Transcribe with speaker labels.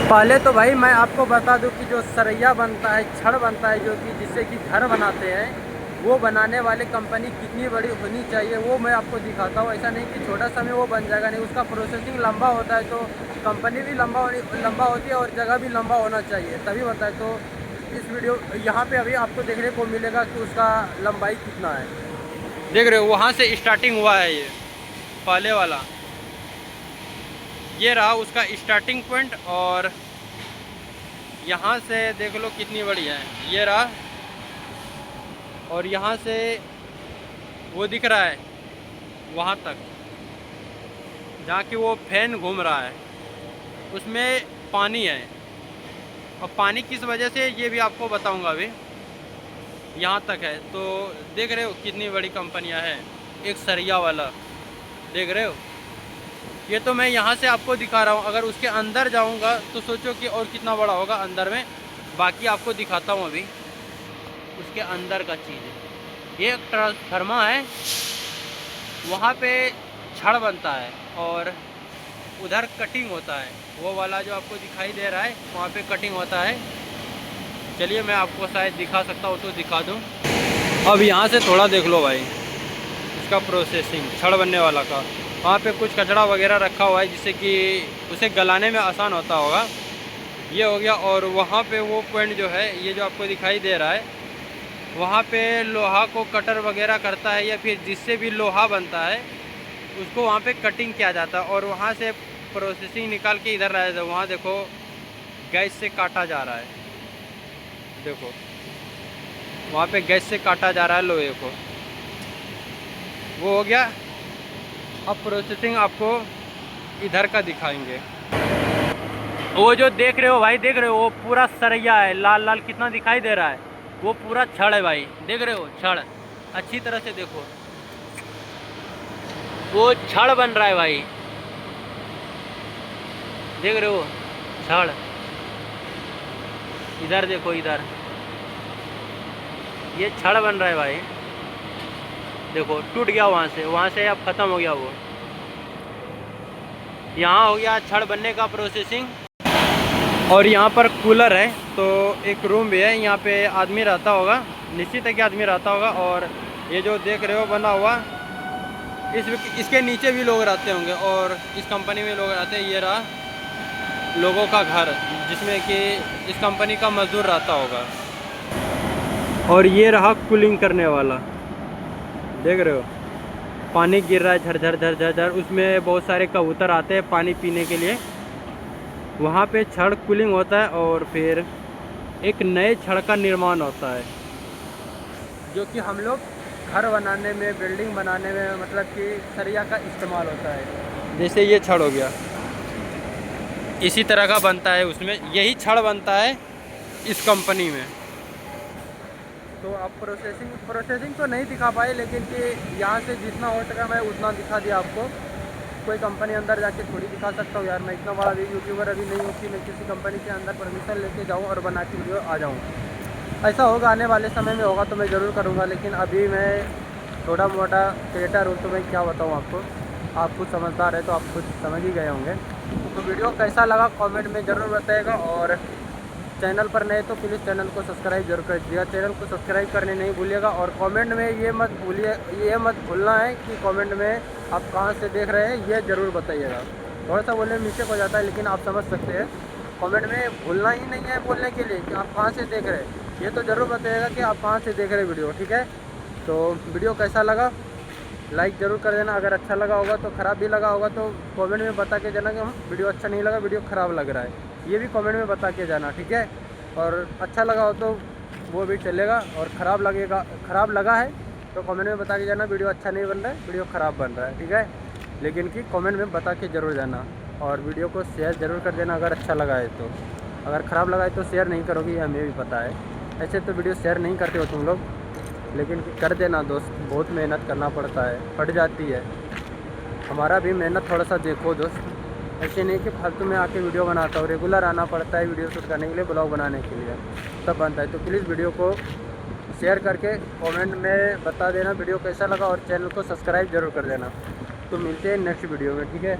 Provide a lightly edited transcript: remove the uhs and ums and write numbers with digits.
Speaker 1: पहले तो भाई मैं आपको बता दूं कि जो सरैया बनता है, छड़ बनता है, जो कि जिससे कि घर बनाते हैं, वो बनाने वाले कंपनी कितनी बड़ी होनी चाहिए वो मैं आपको दिखाता हूँ। ऐसा नहीं कि छोटा सा में वो बन जाएगा, नहीं, उसका प्रोसेसिंग लंबा होता है, तो कंपनी भी लंबा होती है और जगह भी लंबा होना चाहिए तभी बनता है। तो इस वीडियो यहाँ पे अभी आपको देखने को मिलेगा कि उसका लंबाई कितना है। देख रहे हो, वहाँ से स्टार्टिंग हुआ है, ये पहले वाला ये रहा उसका स्टार्टिंग पॉइंट, और यहाँ से देख लो कितनी बड़ी है, ये रहा, और यहाँ से वो दिख रहा है वहाँ तक जहाँ कि वो फैन घूम रहा है, उसमें पानी है। और पानी किस वजह से ये भी आपको बताऊंगा अभी। यहाँ तक है, तो देख रहे हो कितनी बड़ी कंपनियाँ हैं। एक सरिया वाला देख रहे हो, ये तो मैं यहाँ से आपको दिखा रहा हूँ। अगर उसके अंदर जाऊँगा तो सोचो कि और कितना बड़ा होगा अंदर में। बाकी आपको दिखाता हूँ अभी उसके अंदर का चीज़। ये एक ट्रांसफार्मर है, वहाँ पे छड़ बनता है और उधर कटिंग होता है। वो वाला जो आपको दिखाई दे रहा है वहाँ पे कटिंग होता है। चलिए मैं आपको शायद दिखा सकता हूँ तो दिखा दूँ। अब यहाँ से थोड़ा देख लो भाई इसका प्रोसेसिंग छड़ बनने वाला का। वहाँ पे कुछ कचरा वगैरह रखा हुआ है जिससे कि उसे गलाने में आसान होता होगा। ये हो गया। और वहाँ पे वो पॉइंट जो है, ये जो आपको दिखाई दे रहा है, वहाँ पे लोहा को कटर वगैरह करता है, या फिर जिससे भी लोहा बनता है उसको वहाँ पे कटिंग किया जाता है और वहाँ से प्रोसेसिंग निकाल के इधर लाया जाता है। वहाँ देखो गैस से काटा जा रहा है, देखो वहाँ पे गैस से काटा जा रहा है लोहे को। वो हो गया। अब प्रोसेसिंग आपको इधर का दिखाएंगे। वो जो देख रहे हो भाई, देख रहे हो वो पूरा सरैया है, लाल लाल कितना दिखाई दे रहा है, वो पूरा छड़ है भाई। देख रहे हो छड़, अच्छी तरह से देखो, वो छड़ बन रहा है भाई। देख रहे हो छड़, इधर देखो, इधर ये छड़ बन रहा है भाई। देखो टूट गया वहाँ से अब ख़त्म हो गया वो। यहाँ हो गया छड़ बनने का प्रोसेसिंग। और यहाँ पर कूलर है, तो एक रूम भी है, यहाँ पे आदमी रहता होगा, निश्चित है कि आदमी रहता होगा। और ये जो देख रहे हो बना हुआ, इसके नीचे भी लोग रहते होंगे और इस कंपनी में लोग रहते हैं। ये रहा लोगों का घर जिसमें कि इस कंपनी का मजदूर रहता होगा। और ये रहा कूलिंग करने वाला, देख रहे हो पानी गिर रहा है झरझर झरझर झर। उसमें बहुत सारे कबूतर आते हैं पानी पीने के लिए। वहाँ पे छड़ कूलिंग होता है और फिर एक नए छड़ का निर्माण होता है, जो कि हम लोग घर बनाने में, बिल्डिंग बनाने में, मतलब कि सरिया का इस्तेमाल होता है। जैसे ये छड़ हो गया, इसी तरह का बनता है, उसमें यही छड़ बनता है इस कंपनी में। तो अब प्रोसेसिंग तो नहीं दिखा पाए, लेकिन कि यहाँ से जितना हो सका मैं उतना दिखा दिया आपको। कोई कंपनी अंदर जाके थोड़ी दिखा सकता हूँ यार, मैं इतना बड़ा भी यूट्यूबर अभी नहीं हूँ कि मैं किसी कंपनी के अंदर परमिशन लेके जाऊँ और बना के वीडियो आ जाऊँ। ऐसा होगा आने वाले समय में, होगा तो मैं ज़रूर करूँगा, लेकिन अभी मैं थोड़ा मोटा क्रिएटर हूँ तो मैं क्या बताऊँ आपको। आप कुछ समझदार है तो आप कुछ समझ ही गए होंगे। तो वीडियो कैसा लगा कमेंट में ज़रूर बताइएगा। और चैनल पर नए तो प्लीज़ चैनल को सब्सक्राइब जरूर कर दीजिएगा। चैनल को सब्सक्राइब करने नहीं भूलिएगा। और कमेंट में ये मत भूलना है कि कमेंट में आप कहाँ से देख रहे हैं, ये ज़रूर बताइएगा। थोड़ा सा बोलने में मिस्टेक हो जाता है, लेकिन आप समझ सकते हैं। कमेंट में भूलना ही नहीं है बोलने के लिए कि आप कहाँ से देख रहे हैं, ये तो ज़रूर बताइएगा कि आप कहाँ से देख रहे हैं वीडियो, ठीक है। तो वीडियो कैसा लगा लाइक ज़रूर कर देना। अगर अच्छा लगा होगा तो, ख़राब भी लगा होगा तो कमेंट में बता के जाना कि हम वीडियो अच्छा नहीं लगा, वीडियो ख़राब लग रहा है, ये भी कमेंट में बता के जाना, ठीक है। और अच्छा लगा हो तो वो भी चलेगा, और ख़राब लगा है तो कमेंट में बता के जाना वीडियो अच्छा नहीं बन रहा है, वीडियो ख़राब बन रहा है, ठीक है। लेकिन कि कमेंट में बता के ज़रूर जाना। और वीडियो को शेयर ज़रूर कर देना अगर अच्छा लगा है तो। अगर ख़राब लगा है तो शेयर नहीं करोगे, ये हमें भी पता है। ऐसे तो वीडियो शेयर नहीं करते हो तुम लोग, लेकिन कर देना दोस्त, बहुत मेहनत करना पड़ता है, फट जाती है। हमारा भी मेहनत थोड़ा सा देखो दोस्त, ऐसे नहीं कि फालतू में आके वीडियो बनाता हूँ। रेगुलर आना पड़ता है वीडियो शूट करने के लिए, ब्लॉग बनाने के लिए, तब बनता है। तो प्लीज़ वीडियो को शेयर करके कमेंट में बता देना वीडियो कैसा लगा, और चैनल को सब्सक्राइब जरूर कर देना। तो मिलते हैं नेक्स्ट वीडियो में, ठीक है।